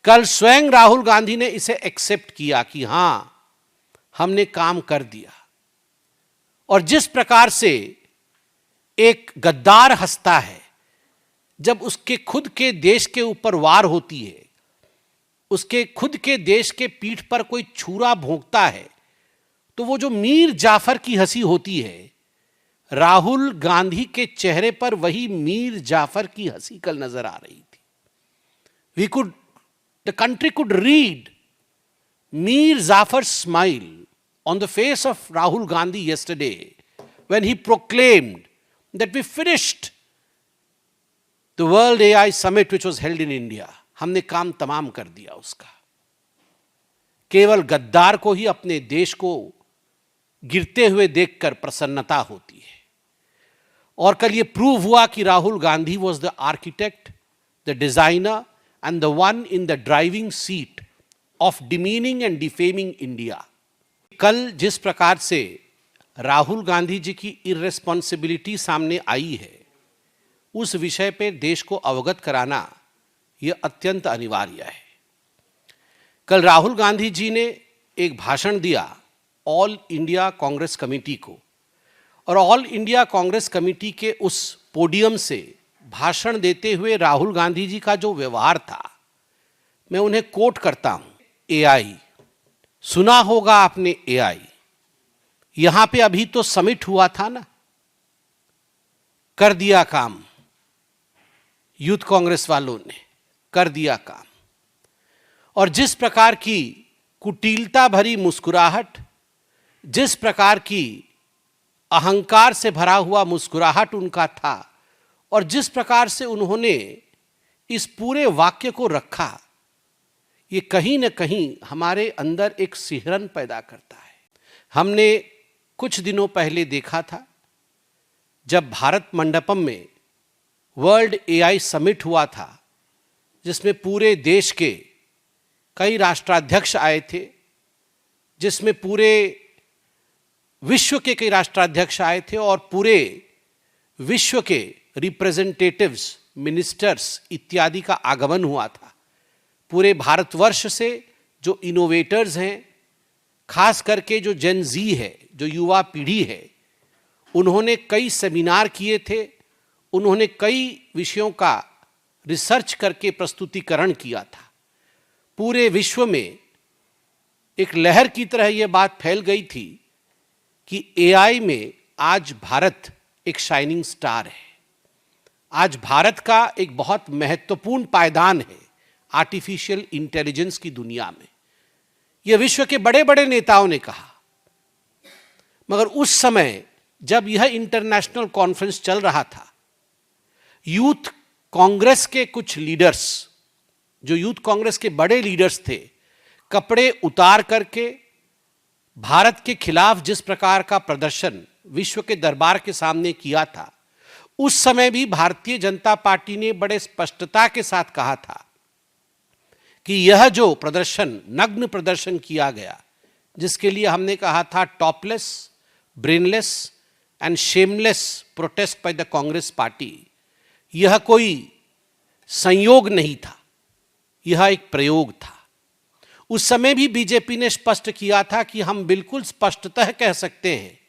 कल स्वयं राहुल गांधी ने इसे एक्सेप्ट किया कि हां, हमने काम कर दिया। और जिस प्रकार से एक गद्दार हंसता है जब उसके खुद के देश के ऊपर वार होती है, उसके खुद के देश के पीठ पर कोई छुरा भोंकता है, तो वो जो मीर जाफर की हंसी होती है, राहुल गांधी के चेहरे पर वही मीर जाफर की हंसी कल नजर आ रही थी। The country could read Mir Zafar's smile on the face of Rahul Gandhi yesterday when he proclaimed that we finished the World AI Summit which was held in India. हमने काम तमाम कर दिया उसका। केवल गद्दार को ही अपने देश को गिरते हुए देखकर प्रसन्नता होती है। और कल ये प्रूव हुआ कि Rahul Gandhi was the architect, the designer and the one in the driving seat of demeaning and defaming India. कल जिस प्रकार से राहुल गांधी जी की इररेस्पॉन्सिबिलिटी सामने आई है, उस विषय पे देश को अवगत कराना यह अत्यंत अनिवार्य है। कल राहुल गांधी जी ने एक भाषण दिया ऑल इंडिया कांग्रेस कमेटी को, और ऑल इंडिया कांग्रेस कमेटी के उस पोडियम से भाषण देते हुए राहुल गांधी जी का जो व्यवहार था, मैं उन्हें कोट करता हूं। एआई सुना होगा आपने, एआई यहां पे अभी तो समिट हुआ था ना, कर दिया काम, यूथ कांग्रेस वालों ने कर दिया काम। और जिस प्रकार की कुटिलता भरी मुस्कुराहट, जिस प्रकार की अहंकार से भरा हुआ मुस्कुराहट उनका था, और जिस प्रकार से उन्होंने इस पूरे वाक्य को रखा, ये कहीं न कहीं हमारे अंदर एक सिहरन पैदा करता है। हमने कुछ दिनों पहले देखा था जब भारत मंडपम में वर्ल्ड एआई समिट हुआ था, जिसमें पूरे देश के कई राष्ट्राध्यक्ष आए थे, जिसमें पूरे विश्व के कई राष्ट्राध्यक्ष आए थे और पूरे विश्व के रिप्रेजेंटेटिव्स, मिनिस्टर्स इत्यादि का आगमन हुआ था। पूरे भारतवर्ष से जो इनोवेटर्स हैं, खास करके जो जेन जी है, जो युवा पीढ़ी है, उन्होंने कई सेमिनार किए थे, उन्होंने कई विषयों का रिसर्च करके प्रस्तुतिकरण किया था। पूरे विश्व में एक लहर की तरह यह बात फैल गई थी कि एआई में आज भारत एक शाइनिंग स्टार है। आज भारत का एक बहुत महत्वपूर्ण पायदान है आर्टिफिशियल इंटेलिजेंस की दुनिया में। यह विश्व के बड़े बड़े नेताओं ने कहा। मगर उस समय जब यह इंटरनेशनल कॉन्फ्रेंस चल रहा था, यूथ कांग्रेस के कुछ लीडर्स, जो यूथ कांग्रेस के बड़े लीडर्स थे, कपड़े उतार करके भारत के खिलाफ जिस प्रकार का प्रदर्शन विश्व के दरबार के सामने किया था, उस समय भी भारतीय जनता पार्टी ने बड़े स्पष्टता के साथ कहा था कि यह जो प्रदर्शन, नग्न प्रदर्शन किया गया, जिसके लिए हमने कहा था topless, brainless and shameless protest by the Congress party, यह कोई संयोग नहीं था, यह एक प्रयोग था। उस समय भी बीजेपी ने स्पष्ट किया था कि हम बिल्कुल स्पष्टतः कह सकते हैं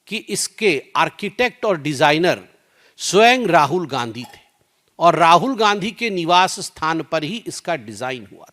कि इसके आर्किटेक्ट और डिजाइनर स्वयं राहुल गांधी थे, और राहुल गांधी के निवास स्थान पर ही इसका डिजाइन हुआ था।